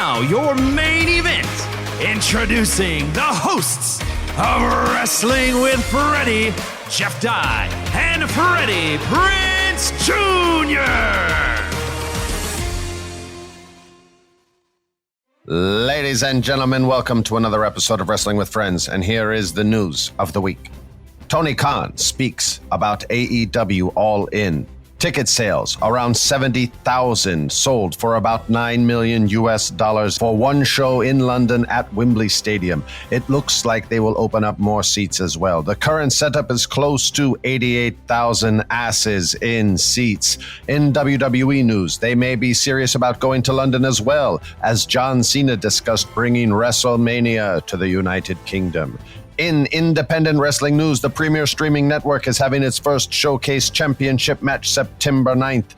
now, your main event. Introducing the hosts of Wrestling with Freddie, Jeff Dye, and Freddie Prinze Jr. Ladies and gentlemen, welcome to another episode of Wrestling with Friends, and here is the news of the week. Tony Khan speaks about AEW All In. Ticket sales, around 70,000, sold for about $9 million for one show in London at Wembley Stadium. It looks like they will open up more seats as well. The current setup is close to 88,000 asses in seats. In WWE news, they may be serious about going to London as well, as John Cena discussed bringing WrestleMania to the United Kingdom. In independent wrestling news, the premier streaming network is having its first Showcase Championship match September 9th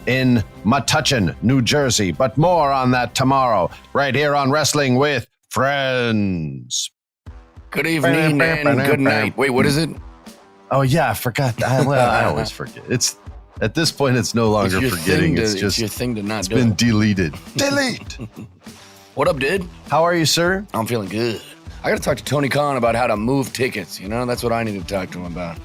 in Metuchen, New Jersey. But more on that tomorrow, right here on Wrestling with Friends. Good evening and good night. Wait, what is it? Oh, yeah, I forgot. I always forget. It's at this point, it's no longer forgetting. It's your thing to not it's do. It's been deleted. Delete. What up, dude? How are you, sir? I'm feeling good. I got to talk to Tony Khan about how to move tickets. You know, that's what I need to talk to him about.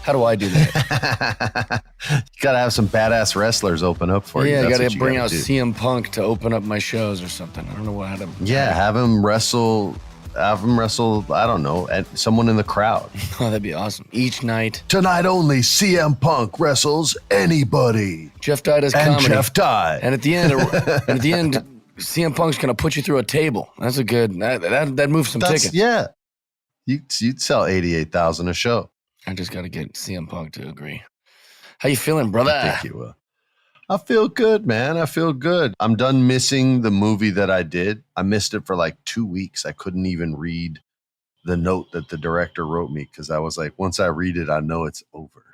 How do I do that? You got to have some badass wrestlers open up for you. Yeah, I got to bring out CM Punk to open up my shows or something. I don't know how to. Yeah, have him wrestle. I don't know, someone in the crowd. Oh, that'd be awesome. Each night. Tonight only, CM Punk wrestles anybody. Jeff Dye does comedy. And Jeff Dye. And at the end, CM Punk's gonna put you through a table. That's a good. That moves some tickets. Yeah, you'd sell 88,000 a show. I just got to get CM Punk to agree. How you feeling, brother? I think you will. I feel good, man. I feel good. I'm done missing the movie that I did. I missed it for like 2 weeks. I couldn't even read the note that the director wrote me because I was like, once I read it, I know it's over.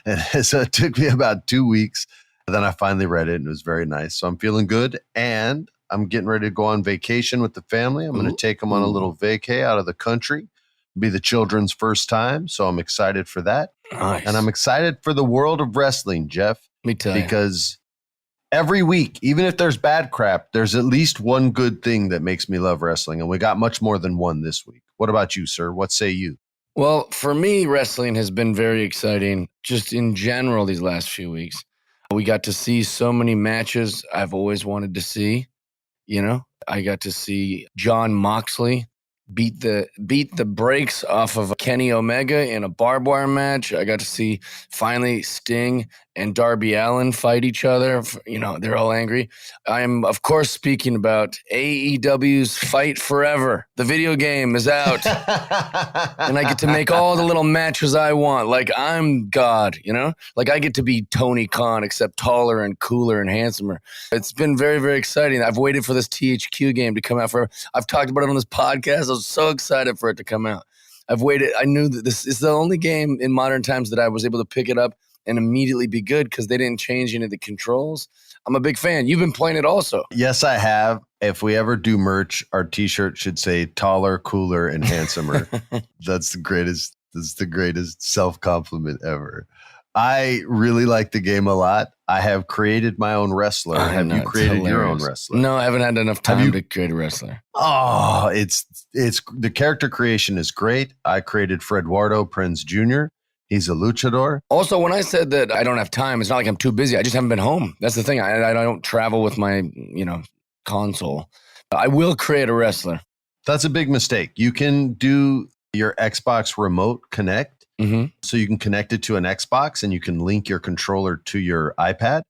And so it took me about 2 weeks. Then I finally read it and it was very nice. So I'm feeling good. And I'm getting ready to go on vacation with the family. I'm going to take them on a little vacay out of the country. It'll be the children's first time. So I'm excited for that. Nice. And I'm excited for the world of wrestling, Jeff. Me too. Because every week, even if there's bad crap, there's at least one good thing that makes me love wrestling. And we got much more than one this week. What about you, sir? What say you? Well, for me, wrestling has been very exciting just in general these last few weeks. We got to see so many matches I've always wanted to see. You know, I got to see Jon Moxley beat the brakes off of Kenny Omega in a barbed wire match. I got to see finally Sting and Darby Allin fight each other. You know, they're all angry. I'm, of course, speaking about AEW's Fight Forever. The video game is out. And I get to make all the little matches I want. Like, I'm God, you know? Like, I get to be Tony Khan, except taller and cooler and handsomer. It's been very, very exciting. I've waited for this THQ game to come out forever. I've talked about it on this podcast. I was so excited for it to come out. I've waited. I knew that this is the only game in modern times that I was able to pick it up and immediately be good because they didn't change any of the controls. I'm a big fan. You've been playing it also. Yes, I have. If we ever do merch, our t-shirt should say taller, cooler, and handsomer. That's the greatest self-compliment ever. I really like the game a lot. I have created my own wrestler. Have you created your own wrestler? No, I haven't had enough time to create a wrestler. Oh, it's the character creation is great. I created Freddie Prinze Jr. He's a luchador. Also, when I said that I don't have time, it's not like I'm too busy. I just haven't been home. That's the thing. I don't travel with my, console. I will create a wrestler. That's a big mistake. You can do your Xbox Remote Connect. Mm-hmm. So you can connect it to an Xbox and you can link your controller to your iPad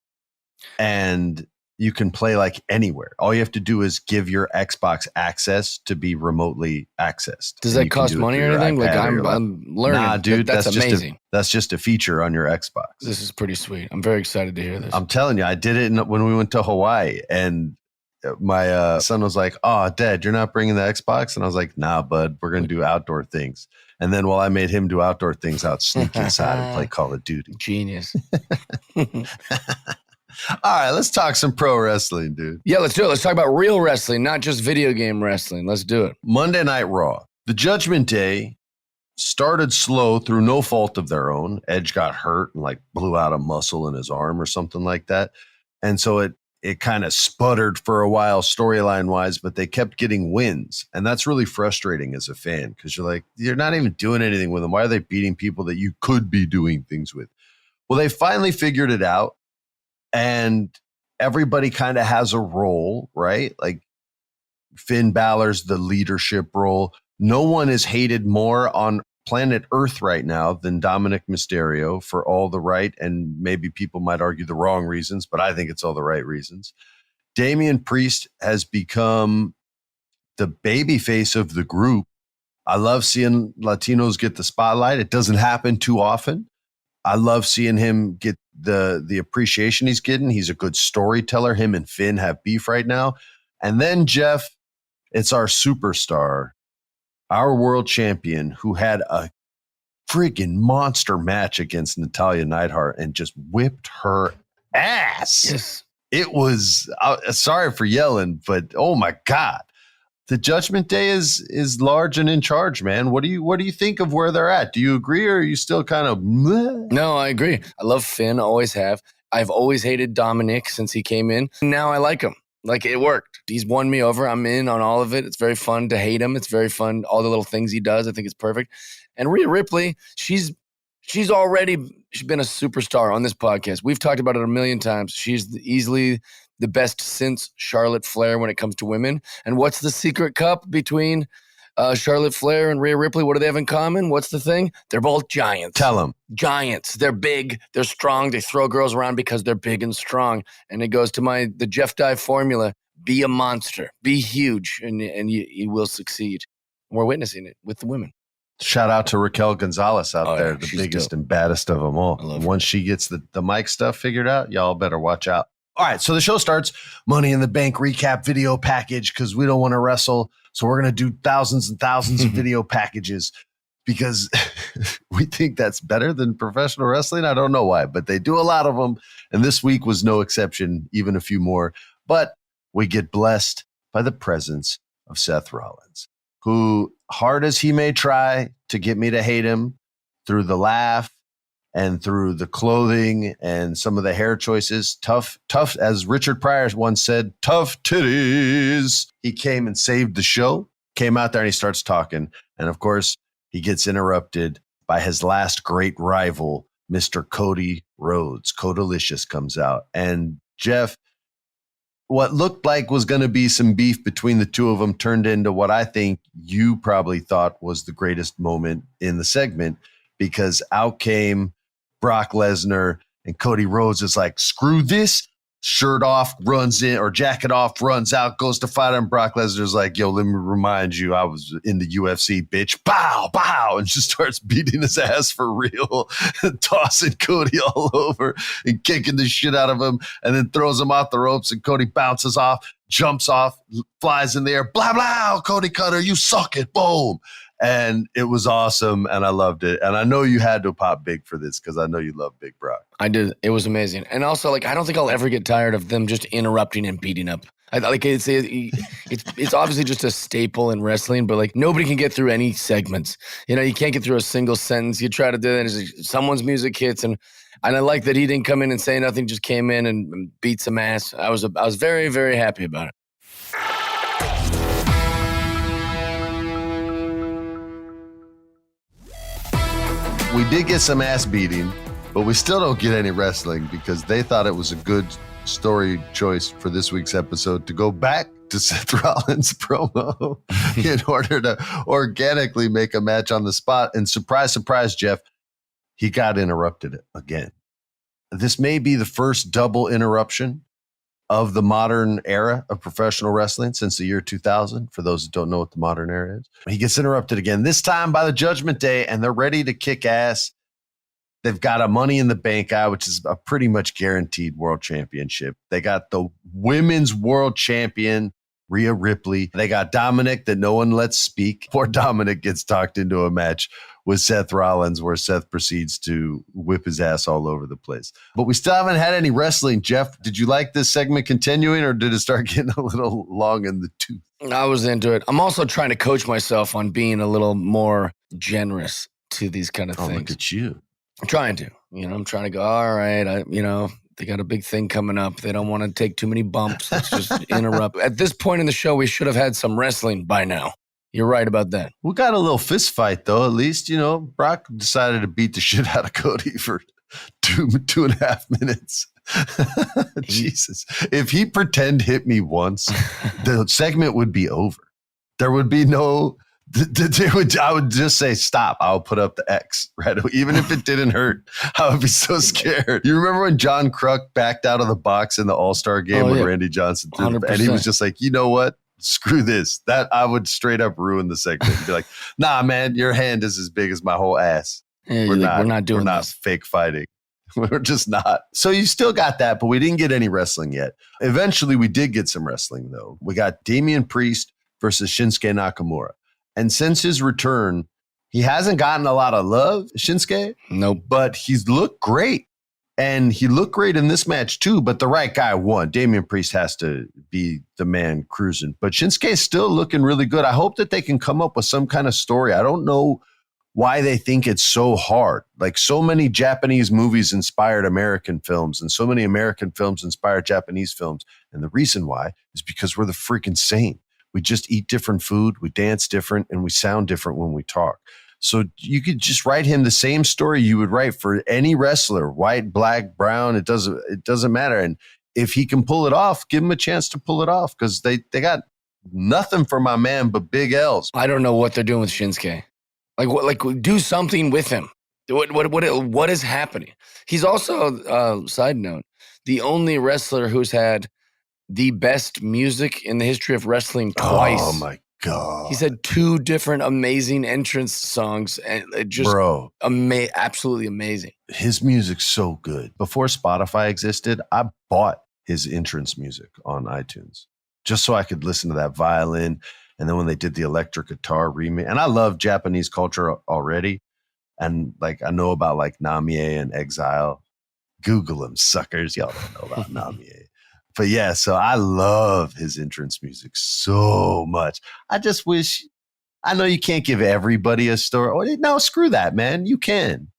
and you can play like anywhere. All you have to do is give your Xbox access to be remotely accessed. Does that cost money or anything? Like I'm learning. Nah, dude, that's amazing. That's just a feature on your Xbox. This is pretty sweet. I'm very excited to hear this. I'm telling you, I did it when we went to Hawaii and my son was like, "Oh, Dad, you're not bringing the Xbox?" And I was like, "Nah, bud, we're going to do outdoor things." And then while I made him do outdoor things, I'd sneak inside and play Call of Duty. Genius. All right, let's talk some pro wrestling, dude. Yeah, let's do it. Let's talk about real wrestling, not just video game wrestling. Let's do it. Monday Night Raw. The Judgment Day started slow through no fault of their own. Edge got hurt and blew out a muscle in his arm or something like that. And so it kind of sputtered for a while storyline wise, but they kept getting wins. And that's really frustrating as a fan because you're like, you're not even doing anything with them. Why are they beating people that you could be doing things with? Well, they finally figured it out, and everybody kind of has a role, right? Like Finn Balor's the leadership role. No one is hated more on planet Earth right now than Dominic Mysterio for all the right, and maybe people might argue the wrong reasons, but I think it's all the right reasons. Damien Priest has become the babyface of the group. I love seeing Latinos get the spotlight. It doesn't happen too often. I love seeing him get the appreciation he's getting. He's a good storyteller. Him and Finn have beef right now. And then, Jeff, it's our superstar, our world champion, who had a freaking monster match against Natalya Neidhart and just whipped her ass. Yes. It was, sorry for yelling, but oh my God. The Judgment Day is large and in charge, man. What do you think of where they're at? Do you agree, or are you still kind of bleh? No, I agree. I love Finn, always have. I've always hated Dominic since he came in. Now I like him. Like, it worked. He's won me over. I'm in on all of it. It's very fun to hate him. It's very fun. All the little things he does, I think it's perfect. And Rhea Ripley, she's been a superstar on this podcast. We've talked about it a million times. She's easily the best since Charlotte Flair when it comes to women. And what's the secret cup between Charlotte Flair and Rhea Ripley? What do they have in common? What's the thing? They're both giants. Tell them. Giants. They're big. They're strong. They throw girls around because they're big and strong. And it goes to the Jeff Dye formula. Be a monster. Be huge, and you will succeed. We're witnessing it with the women. Shout out to Raquel Gonzalez out there, the biggest dope and baddest of them all. Once she gets the mic stuff figured out, y'all better watch out. All right, so the show starts, Money in the Bank recap video package, because we don't want to wrestle. So we're going to do thousands and thousands of video packages because we think that's better than professional wrestling. I don't know why, but they do a lot of them. And this week was no exception, even a few more. But we get blessed by the presence of Seth Rollins, who, hard as he may try to get me to hate him through the laugh and through the clothing and some of the hair choices, tough, as Richard Pryor once said, tough titties. He came and saved the show, came out there and he starts talking. And of course, he gets interrupted by his last great rival, Mr. Cody Rhodes. Codalicious comes out. And Jeff, what looked like was going to be some beef between the two of them turned into what I think you probably thought was the greatest moment in the segment, because out came Brock Lesnar and Cody Rhodes is like, screw this, shirt off, runs in, or jacket off, runs out, goes to fight him. Brock Lesnar's like, yo, let me remind you, I was in the UFC, bitch. Bow, bow, and just starts beating his ass for real, tossing Cody all over and kicking the shit out of him, and then throws him off the ropes, and Cody bounces off, jumps off, flies in the air, blah, blah, Cody Cutter, you suck it, boom. And it was awesome, and I loved it. And I know you had to pop big for this because I know you love Big Brock. I did. It was amazing. And also, like, I don't think I'll ever get tired of them just interrupting and beating up. It's obviously just a staple in wrestling, but like nobody can get through any segments. You know, you can't get through a single sentence. You try to do it, and it's like someone's music hits, and I like that he didn't come in and say nothing, just came in and beat some ass. I was very, very happy about it. We did get some ass beating, but we still don't get any wrestling because they thought it was a good story choice for this week's episode to go back to Seth Rollins' promo in order to organically make a match on the spot. And surprise, surprise, Jeff, he got interrupted again. This may be the first double interruption of the modern era of professional wrestling since the year 2000, for those who don't know what the modern era is. He gets interrupted again, this time by the Judgment Day, and they're ready to kick ass. They've got a Money in the Bank guy, which is a pretty much guaranteed world championship. They got the women's world champion, Rhea Ripley. They got Dominic that no one lets speak. Poor Dominic gets talked into a match with Seth Rollins where Seth proceeds to whip his ass all over the place. But we still haven't had any wrestling. Jeff, did you like this segment continuing, or did it start getting a little long in the tooth? I was into it. I'm also trying to coach myself on being a little more generous to these kind of things. Look at you. I'm trying to, I'm trying to go, all right, They got a big thing coming up. They don't want to take too many bumps. Let's just interrupt. At this point in the show, we should have had some wrestling by now. You're right about that. We got a little fist fight, though. At least, Brock decided to beat the shit out of Cody for 2.5 minutes. Jesus. If he pretend hit me once, the segment would be over. There would be no... I would just say, stop. I'll put up the X, right? Even if it didn't hurt, I would be so scared. You remember when John Kruk backed out of the box in the All-Star game when Randy Johnson did it? And he was just like, you know what? Screw this. That I would straight up ruin the segment. He'd be like, nah, man, your hand is as big as my whole ass. Yeah, we're not fake fighting. We're just not. So you still got that, but we didn't get any wrestling yet. Eventually, we did get some wrestling, though. We got Damien Priest versus Shinsuke Nakamura. And since his return, he hasn't gotten a lot of love, Shinsuke. Nope. But he's looked great. And he looked great in this match, too. But the right guy won. Damien Priest has to be the man cruising. But Shinsuke is still looking really good. I hope that they can come up with some kind of story. I don't know why they think it's so hard. Like, so many Japanese movies inspired American films, and so many American films inspired Japanese films. And the reason why is because we're the freaking same. We just eat different food, we dance different, and we sound different when we talk. So you could just write him the same story you would write for any wrestler, white, black, brown, it doesn't matter. And if he can pull it off, give him a chance to pull it off, because they got nothing for my man but big L's. I don't know what they're doing with Shinsuke. Do something with him. What is happening? He's also, side note, the only wrestler who's had the best music in the history of wrestling twice. Oh my God. He's had 2 different amazing entrance songs, and it just absolutely amazing. His music's so good. Before Spotify existed, I bought his entrance music on iTunes just so I could listen to that violin. And then when they did the electric guitar remake, and I love Japanese culture already. And like, I know about like Namie and Exile. Google them, suckers. Y'all don't know about Namie. But yeah, so I love his entrance music so much. I just wish, I know you can't give everybody a story. No, screw that, man. You can.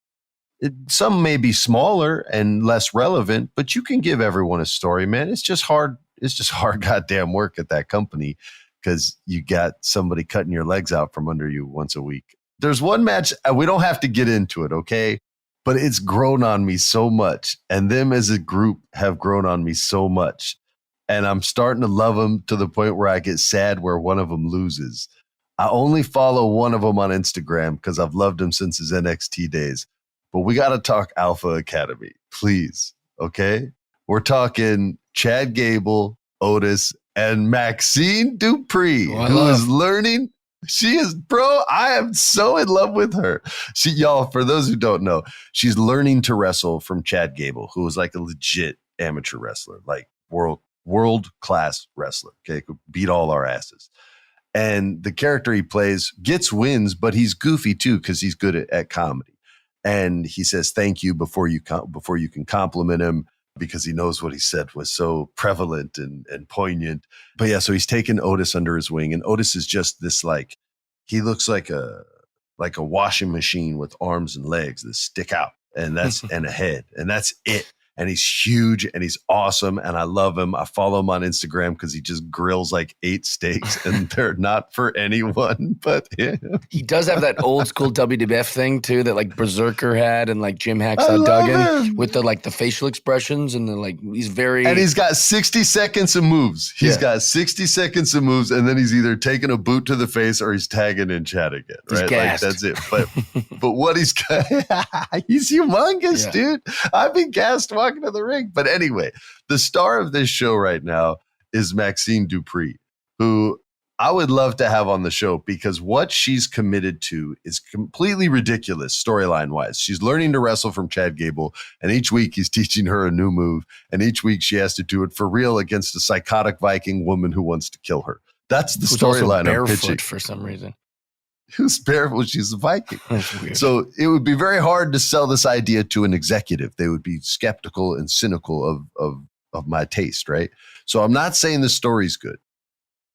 Some may be smaller and less relevant, but you can give everyone a story, man. It's just hard. It's just hard goddamn work at that company because you got somebody cutting your legs out from under you once a week. There's one match, we don't have to get into it, okay? But it's grown on me so much. And them as a group have grown on me so much. And I'm starting to love them to the point where I get sad where one of them loses. I only follow one of them on Instagram because I've loved him since his NXT days. But we got to talk Alpha Academy, please. Okay? We're talking Chad Gable, Otis, and Maxine Dupree, who is learning. She is, bro, I am so in love with her. Y'all, for those who don't know, she's learning to wrestle from Chad Gable, who is like a legit amateur wrestler, like world-class wrestler, okay, could beat all our asses. And the character he plays gets wins, but he's goofy too because he's good at comedy. And he says thank you before you can compliment him because he knows what he said was so prevalent and poignant. But yeah, so he's taken Otis under his wing, and Otis is just this like, he looks like a washing machine with arms and legs that stick out, and that's and a head, and that's it. And he's huge and he's awesome. And I love him. I follow him on Instagram because he just grills like 8 steaks and they're not for anyone but him. He does have that old school WWF thing too, that like Berserker had and like Jim Hacksaw Duggan with the like the facial expressions and the like, and he's got 60 seconds of moves. He's got 60 seconds of moves, and then he's either taking a boot to the face or he's tagging in Chad again. Right? Like, that's it. But what he's humongous, dude. I've been gassed walking to the ring. But anyway, the star of this show right now is Maxine Dupree, who I would love to have on the show because what she's committed to is completely ridiculous storyline wise. She's learning to wrestle from Chad Gable, and each week he's teaching her a new move, and each week she has to do it for real against a psychotic Viking woman who wants to kill her. That's the storyline I'm pitching. For some reason. Who's barefoot? She's a Viking. So it would be very hard to sell this idea to an executive. They would be skeptical and cynical of my taste, right? So I'm not saying the story's good,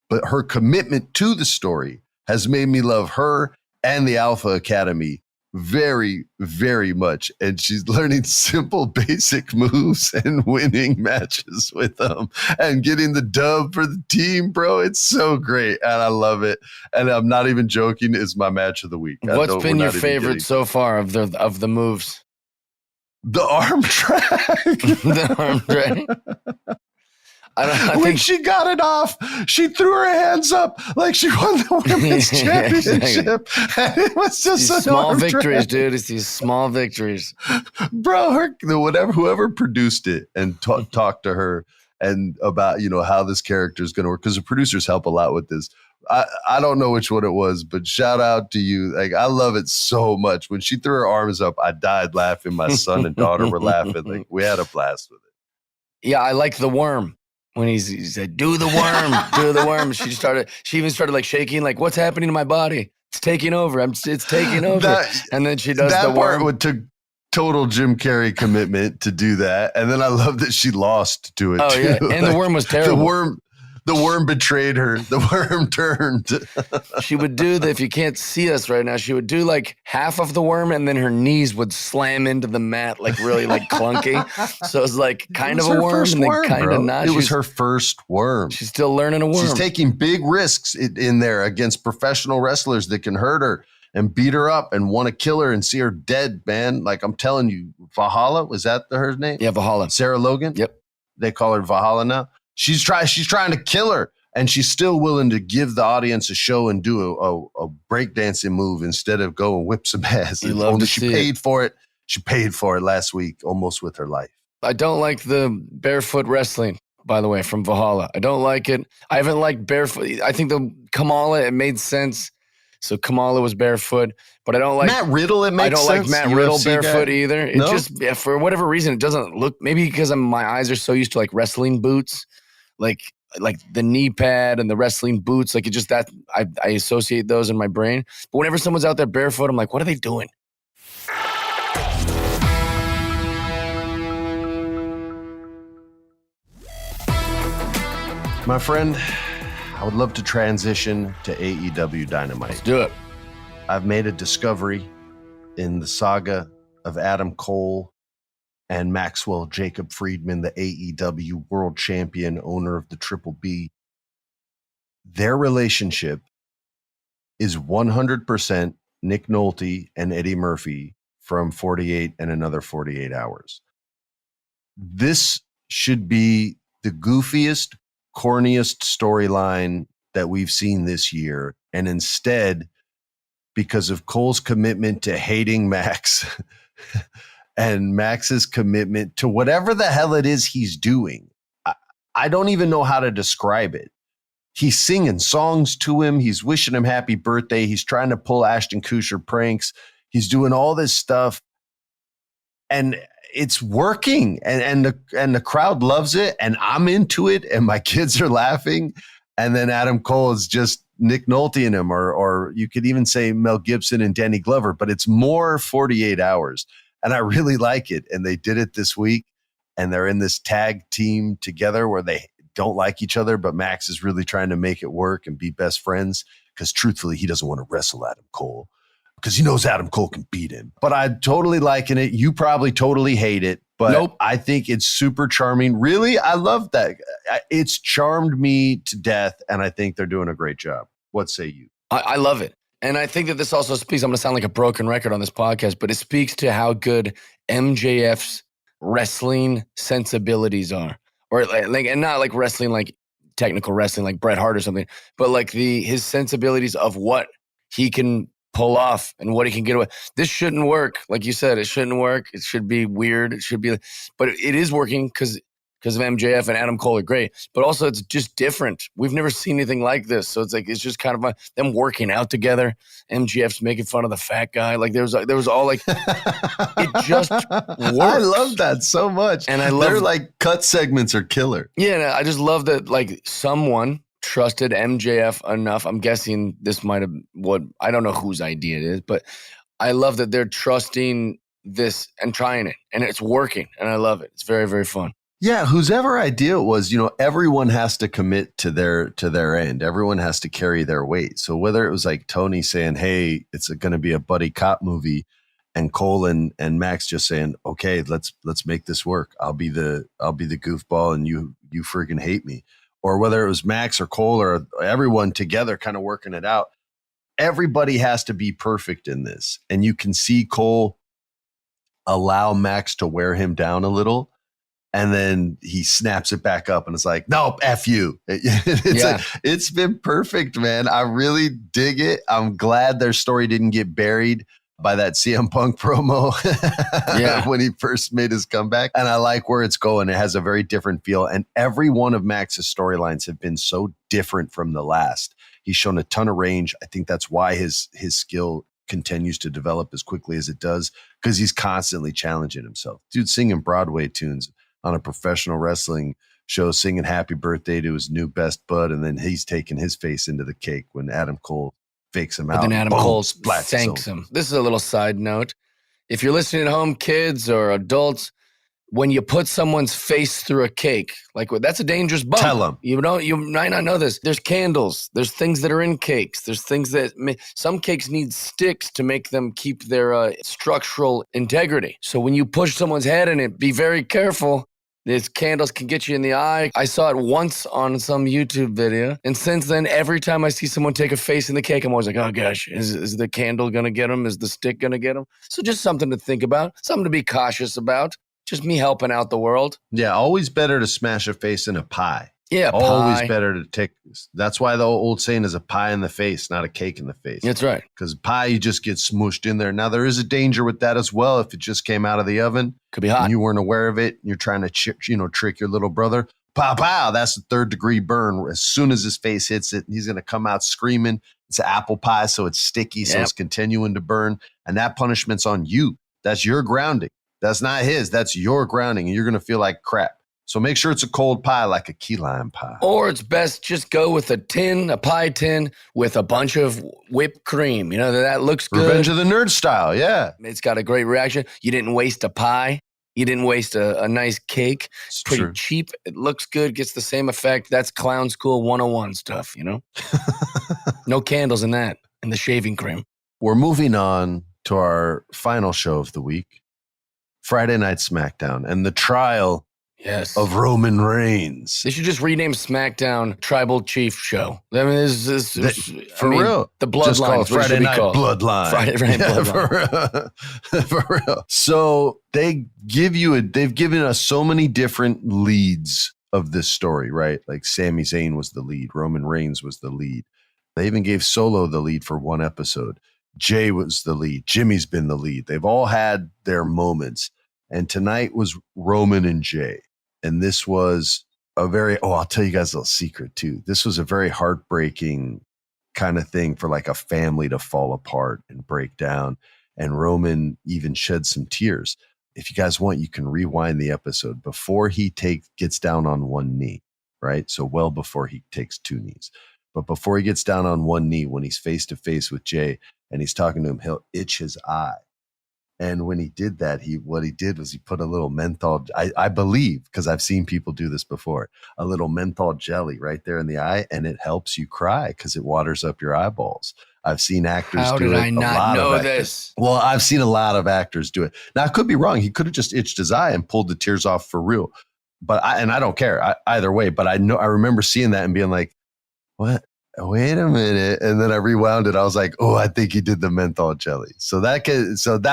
but her commitment to the story has made me love her and the Alpha Academy very, very much. And she's learning simple, basic moves and winning matches with them and getting the dub for the team, bro. It's so great. And I love it. And I'm not even joking. It's my match of the week. What's been your favorite so far of the moves? The arm drag. The arm drag. When she got it off, she threw her hands up like she won the women's championship. And it was just these small victories, dude. It's these small victories. Bro, whoever produced it and talked to her and about, how this character is going to work, because the producers help a lot with this. I don't know which one it was, but shout out to you. Like, I love it so much. When she threw her arms up, I died laughing. My son and daughter were laughing. Like, we had a blast with it. Yeah, I like the worm. When he said, do the worm, do the worm. She even started like shaking, like, what's happening to my body? It's taking over. It's taking over. And then she does the worm. That took total Jim Carrey commitment to do that. And then I love that she lost to it too. Yeah. And the worm was terrible. The worm betrayed her. The worm turned. She would do if you can't see us right now, she would do like half of the worm and then her knees would slam into the mat like really like clunky. So it was like kind of a worm and then kind of not. It was her first worm. She's still learning a worm. She's taking big risks in there against professional wrestlers that can hurt her and beat her up and want to kill her and see her dead, man. Like, I'm telling you, Valhalla, was that her name? Yeah, Valhalla. Sarah Logan? Yep. They call her Valhalla now. She's trying to kill her, and she's still willing to give the audience a show and do a breakdancing move instead of go and whip some ass. She paid for it. She paid for it last week, almost with her life. I don't like the barefoot wrestling, by the way, from Valhalla. I don't like it. I haven't liked barefoot. I think the Kamala, it made sense. So Kamala was barefoot, but I don't like Matt Riddle. I don't like Matt Riddle barefoot either. It just, for whatever reason, it doesn't look. Maybe because my eyes are so used to like wrestling boots. Like the knee pad and the wrestling boots, like it just that I associate those in my brain. But whenever someone's out there barefoot, I'm like, what are they doing? My friend, I would love to transition to AEW Dynamite. Let's do it. I've made a discovery in the saga of Adam Cole and Maxwell Jacob Friedman, the AEW world champion, owner of the Triple B. Their relationship is 100% Nick Nolte and Eddie Murphy from 48 and Another 48 Hours. This should be the goofiest, corniest storyline that we've seen this year. And instead, because of Cole's commitment to hating Max and Max's commitment to whatever the hell it is he's doing, I don't even know how to describe it. He's singing songs to him. He's wishing him happy birthday. He's trying to pull Ashton Kutcher pranks. He's doing all this stuff. And it's working. And the crowd loves it. And I'm into it. And my kids are laughing. And then Adam Cole is just Nick Nolte in him. Or you could even say Mel Gibson and Danny Glover. But it's more 48 Hours. And I really like it. And they did it this week. And they're in this tag team together where they don't like each other, but Max is really trying to make it work and be best friends because truthfully, he doesn't want to wrestle Adam Cole because he knows Adam Cole can beat him. But I'm totally liking it. You probably totally hate it, but nope. I think it's super charming. Really, I love that. It's charmed me to death, and I think they're doing a great job. What say you? I love it. And I think that this also speaks, I'm going to sound like a broken record on this podcast, but it speaks to how good MJF's wrestling sensibilities are. Or like, and not like wrestling, like technical wrestling, like Bret Hart or something, but like his sensibilities of what he can pull off and what he can get away. This shouldn't work. Like you said, it shouldn't work. It should be weird. It should be, but it is working because of MJF and Adam Cole are great, but also it's just different. We've never seen anything like this. So it's just kind of them working out together. MJF's making fun of the fat guy. Like there was all like, it just works. I love that so much. And I love their like cut segments are killer. Yeah. I just love that like someone trusted MJF enough. I'm guessing this might have I don't know whose idea it is, but I love that they're trusting this and trying it and it's working. And I love it. It's very, very fun. Yeah, whosever idea it was, everyone has to commit to their end. Everyone has to carry their weight. So whether it was like Tony saying, hey, it's going to be a buddy cop movie, and Cole and Max just saying, okay, let's make this work. I'll be the goofball and you freaking hate me. Or whether it was Max or Cole or everyone together kind of working it out. Everybody has to be perfect in this. And you can see Cole allow Max to wear him down a little. And then he snaps it back up and it's like, no, F you. It's been perfect, man. I really dig it. I'm glad their story didn't get buried by that CM Punk promo when he first made his comeback. And I like where it's going. It has a very different feel. And every one of Max's storylines have been so different from the last. He's shown a ton of range. I think that's why his skill continues to develop as quickly as it does, because he's constantly challenging himself. Dude singing Broadway tunes on a professional wrestling show, singing happy birthday to his new best bud, and then he's taking his face into the cake when Adam Cole fakes him out. Then Adam Cole thanks him. This is a little side note. If you're listening at home, kids or adults, when you put someone's face through a cake, like that's a dangerous bump. Tell them. You might not know this. There's candles. There's things that are in cakes. There's things that some cakes need sticks to make them keep their structural integrity. So when you push someone's head in it, be very careful. These candles can get you in the eye. I saw it once on some YouTube video. And since then, every time I see someone take a face in the cake, I'm always like, oh gosh, is the candle going to get them? Is the stick going to get them? So just something to think about, something to be cautious about. Just me helping out the world. Yeah, always better to smash a face in a pie. Yeah, always pie. Better to take. That's why the old saying is a pie in the face, not a cake in the face. That's right. Because pie, you just get smooshed in there. Now, there is a danger with that as well. If it just came out of the oven, could be hot, and you weren't aware of it, and you're trying to trick your little brother. Pow, pow, that's a 3rd-degree burn. As soon as his face hits it, he's going to come out screaming. It's apple pie, so it's sticky, so it's continuing to burn. And that punishment's on you. That's your grounding. That's not his. That's your grounding, and you're going to feel like crap. So make sure it's a cold pie, like a key lime pie. Or it's best just go with a pie tin with a bunch of whipped cream. You know, that looks good. Revenge of the Nerd style, yeah. It's got a great reaction. You didn't waste a pie. You didn't waste a nice cake. It's pretty cheap. It looks good, gets the same effect. That's clown school 101 stuff, you know? No candles in that, and the shaving cream. We're moving on to our final show of the week, Friday Night SmackDown, and the trial of Roman Reigns. They should just rename SmackDown Tribal Chief Show. I mean, real. The Bloodline. Just call it Friday Night Bloodline. Friday Night Bloodline. For real. So they've given us so many different leads of this story, right? Like Sami Zayn was the lead. Roman Reigns was the lead. They even gave Solo the lead for one episode. Jay was the lead. Jimmy's been the lead. They've all had their moments. And tonight was Roman and Jay. And this was I'll tell you guys a little secret too. This was a very heartbreaking kind of thing for like a family to fall apart and break down. And Roman even shed some tears. If you guys want, you can rewind the episode before he gets down on one knee, right? So well before he takes 2 knees. But before he gets down on one knee, when he's face to face with Jay and he's talking to him, he'll itch his eye. And when he did that, what he did was he put a little menthol, I believe, because I've seen people do this before, a little menthol jelly right there in the eye, and it helps you cry because it waters up your eyeballs. I've seen actors do it. How did I not know this? Well, I've seen a lot of actors do it. Now, I could be wrong. He could have just itched his eye and pulled the tears off for real. But I don't care either way. But I remember seeing that and being like, what? Wait a minute. And then I rewound it. I was like, oh, I think he did the menthol jelly. So that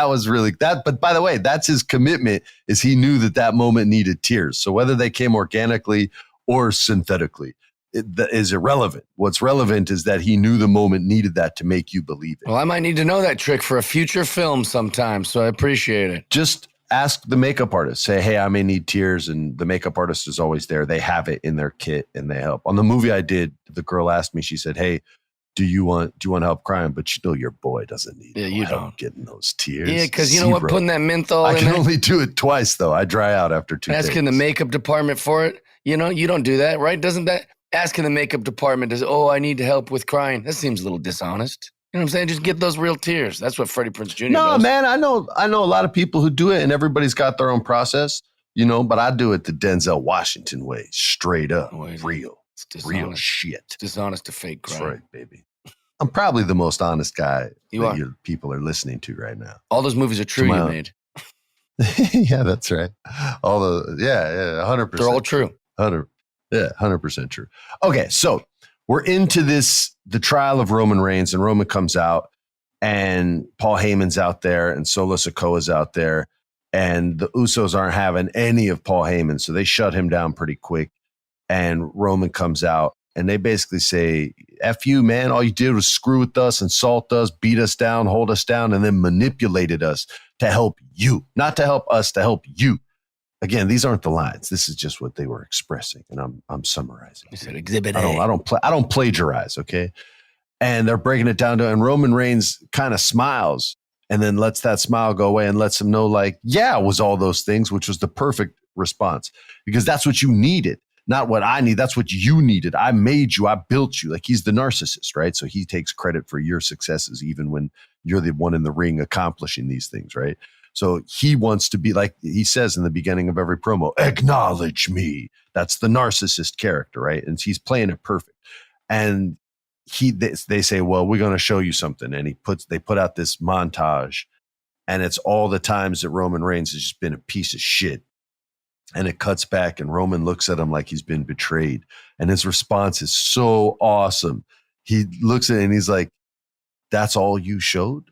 was really that. But by the way, that's his commitment, is he knew that moment needed tears. So whether they came organically or synthetically, is irrelevant. What's relevant is that he knew the moment needed that to make you believe it. Well, I might need to know that trick for a future film sometime. So I appreciate it. Just ask the makeup artist. Say, hey, I may need tears. And the makeup artist is always there. They have it in their kit and they help. On the movie I did, the girl asked me, she said, hey, do you want help crying? But your boy doesn't need help getting those tears. Yeah, because you know what? Putting that menthol in I can only do it twice, though. I dry out after 2 days. Asking the makeup department for it. You know, you don't do that, right? Doesn't that asking the makeup department I need help with crying? That seems a little dishonest. You know what I'm saying? Just get those real tears. That's what Freddie Prinze Jr. does. No, man, I know a lot of people who do it, and everybody's got their own process, but I do it the Denzel Washington way, straight up, real shit. It's dishonest to fake crying. That's right, baby. I'm probably the most honest guy that your people are listening to right now. All those movies are true you made. Yeah, that's right. 100%. They're all true. 100% true. Okay, so we're into the trial of Roman Reigns, and Roman comes out, and Paul Heyman's out there, and Solo Sikoa's out there, and the Usos aren't having any of Paul Heyman, so they shut him down pretty quick, and Roman comes out, and they basically say, F you, man. All you did was screw with us, insult us, beat us down, hold us down, and then manipulated us to help you. Not to help us, to help you. Again, these aren't the lines. This is just what they were expressing, and I'm summarizing. You said Exhibit A. I don't plagiarize, okay? And they're breaking it down to, and Roman Reigns kind of smiles and then lets that smile go away and lets him know, like, yeah, it was all those things, which was the perfect response, because that's what you needed. Not what I need. That's what you needed. I made you. I built you. Like, he's the narcissist, right? So he takes credit for your successes, even when you're the one in the ring accomplishing these things, right? So he wants to be, like he says in the beginning of every promo, acknowledge me. That's the narcissist character, right? And he's playing it perfect. And they say, well, we're going to show you something. And they put out this montage, and it's all the times that Roman Reigns has just been a piece of shit. And it cuts back, and Roman looks at him like he's been betrayed. And his response is so awesome. He looks at it and he's like, that's all you showed?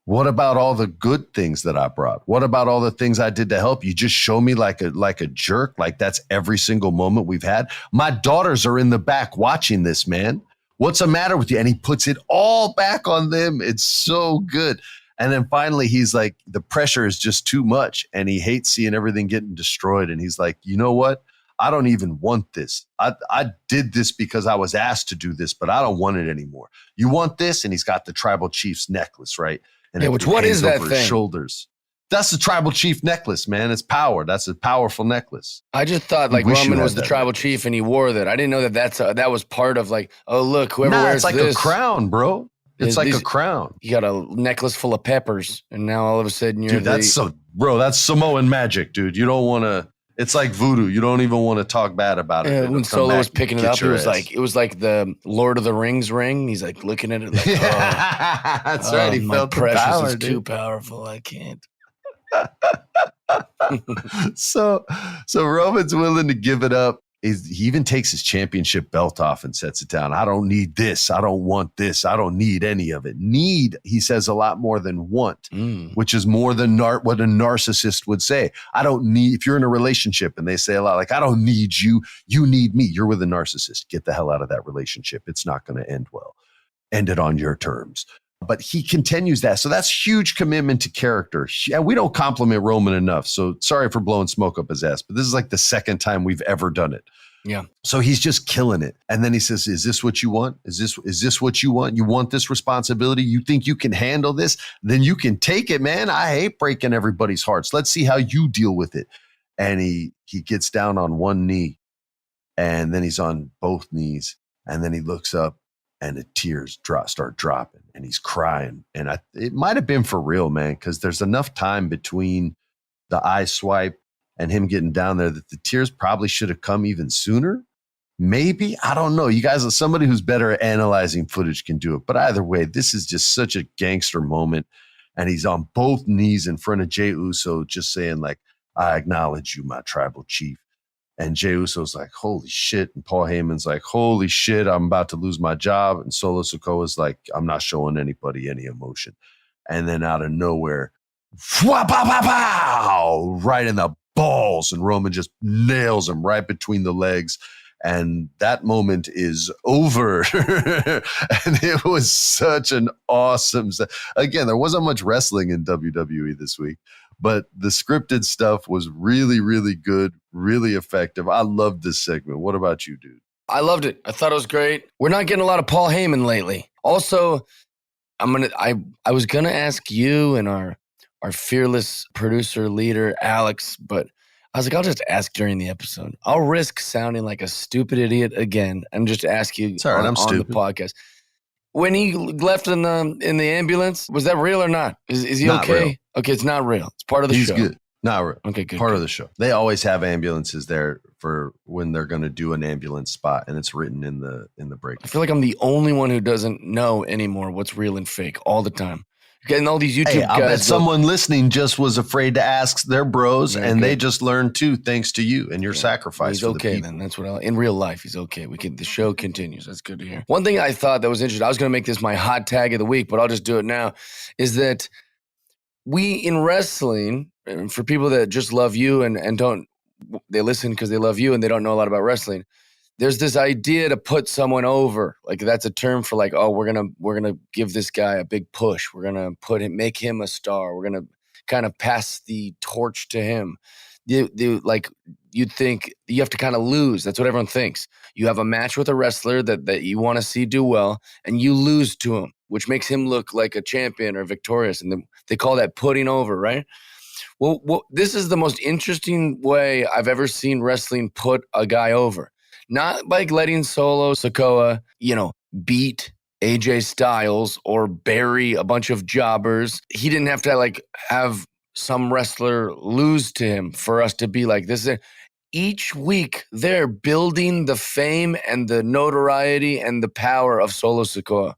What about all the good things that I brought? What about all the things I did to help you? Just show me like a jerk? Like that's every single moment we've had? My daughters are in the back watching this, man. What's the matter with you? And he puts it all back on them. It's so good. And then finally, he's like, the pressure is just too much. And he hates seeing everything getting destroyed. And he's like, you know what? I don't even want this. I did this because I was asked to do this, but I don't want it anymore. You want this? And he's got the tribal chief's necklace, right? And what is that over thing? His shoulders. That's the tribal chief necklace, man. It's power. That's a powerful necklace. I just thought like Roman was the tribal chief and he wore that. I didn't know that was part of like, oh, look, whoever wears it's like this. a crown, bro. It's like a crown. You got a necklace full of peppers, and now all of a sudden you're that's Samoan magic, dude. You don't want to. It's like voodoo. You don't even want to talk bad about it. When Solo was picking it up, it was like the Lord of the Rings ring. He's like looking at it like, that's right. He felt the power, is too powerful. I can't. So Roman's willing to give it up. He even takes his championship belt off and sets it down. I don't need this. I don't want this. I don't need any of it. Need, he says, a lot more than want, which is more than what a narcissist would say. I don't need, if you're in a relationship and they say a lot like, I don't need you, you need me. You're with a narcissist. Get the hell out of that relationship. It's not going to end well. End it on your terms. But he continues that. So that's huge commitment to character. Yeah, we don't compliment Roman enough. So sorry for blowing smoke up his ass, but this is like the second time we've ever done it. Yeah. So he's just killing it. And then he says, is this what you want? Is this what you want? You want this responsibility? You think you can handle this? Then you can take it, man. I hate breaking everybody's hearts. Let's see how you deal with it. And he gets down on one knee, and then he's on both knees. And then he looks up, and the tears start dropping, and he's crying. And it might have been for real, man, because there's enough time between the eye swipe and him getting down there that the tears probably should have come even sooner. Maybe. I don't know. You guys, somebody who's better at analyzing footage can do it. But either way, this is just such a gangster moment. And he's on both knees in front of Jey Uso, just saying, like, I acknowledge you, my tribal chief. And Jey Uso's like, holy shit. And Paul Heyman's like, holy shit, I'm about to lose my job. And Solo Sikoa's like, I'm not showing anybody any emotion. And then out of nowhere, right in the balls. And Roman just nails him right between the legs. And that moment is over. And it was such an awesome. Again, there wasn't much wrestling in WWE this week, but the scripted stuff was really, really good, really effective. I loved this segment. What about you, dude? I loved it. I thought it was great. We're not getting a lot of Paul Heyman lately. Also, I was gonna ask you and our fearless producer leader, Alex, but I was like, I'll just ask during the episode. I'll risk sounding like a stupid idiot again and just ask you on the podcast. When he left in the ambulance, was that real or not? Is he not okay? Real. Okay, it's not real. It's part of the show. Good. No, Okay, good. Part of the show. They always have ambulances there for when they're going to do an ambulance spot, and it's written in the break. I feel like I'm the only one who doesn't know anymore what's real and fake all the time. Getting all these YouTube I guys. bet someone listening just was afraid to ask their bros, and good. they just learned too, thanks to you and your sacrifice. He's okay then. That's what in real life he's okay. The show continues. That's good to hear. One thing I thought that was interesting, I was going to make this my hot tag of the week, but I'll just do it now, is that we in wrestling, and for people that just love you and don't, they listen because they love you and they don't know a lot about wrestling. There's this idea to put someone over. Like that's a term for like, oh, we're gonna give this guy a big push. We're gonna make him a star. We're gonna kind of pass the torch to him. You'd think you have to kind of lose. That's what everyone thinks. You have a match with a wrestler that you want to see do well, and you lose to him, which makes him look like a champion or victorious. And they call that putting over, right? Well, this is the most interesting way I've ever seen wrestling put a guy over. Not like letting Solo Sikoa, beat AJ Styles or bury a bunch of jobbers. He didn't have to have some wrestler lose to him for us to be like this. Each week they're building the fame and the notoriety and the power of Solo Sikoa.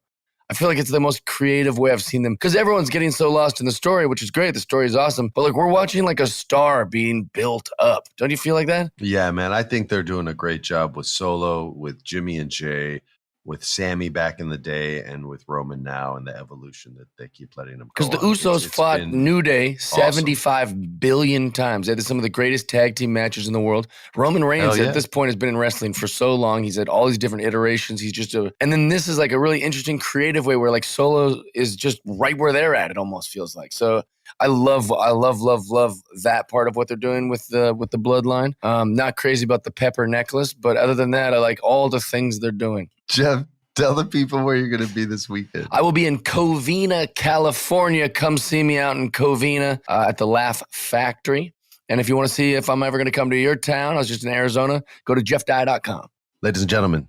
I feel like it's the most creative way I've seen them because everyone's getting so lost in the story, which is great. The story is awesome. But we're watching like a star being built up. Don't you feel like that? Yeah, man. I think they're doing a great job with Solo, with Jimmy and Jay, with Sammy back in the day, and with Roman now, and the evolution that they keep letting them go. Because the Usos fought New Day 75 billion times. They had some of the greatest tag team matches in the world. Roman Reigns at this point has been in wrestling for so long. He's had all these different iterations. He's just and then this is like a really interesting creative way where like Solo is just right where they're at. It almost feels like. So I love that part of what they're doing with the Bloodline. Not crazy about the pepper necklace, but other than that, I like all the things they're doing. Jeff, tell the people where you're going to be this weekend. I will be in Covina, California. Come see me out in Covina at the Laugh Factory. And if you want to see if I'm ever going to come to your town, I was just in Arizona, go to jeffdye.com. Ladies and gentlemen,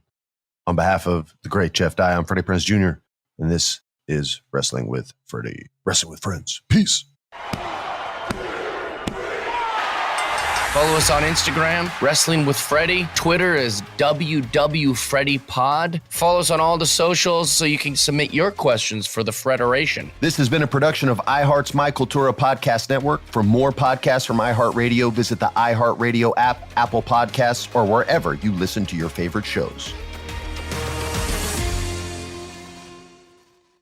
on behalf of the great Jeff Dye, I'm Freddie Prinze Jr., and this is Wrestling with Freddie. Wrestling with Friends. Peace. Follow us on Instagram, Wrestling with Freddie. Twitter is WWFreddie Pod. Follow us on all the socials so you can submit your questions for the Federation. This has been a production of iHeart's My Cultura Podcast Network. For more podcasts from iHeartRadio, visit the iHeartRadio app, Apple Podcasts, or wherever you listen to your favorite shows.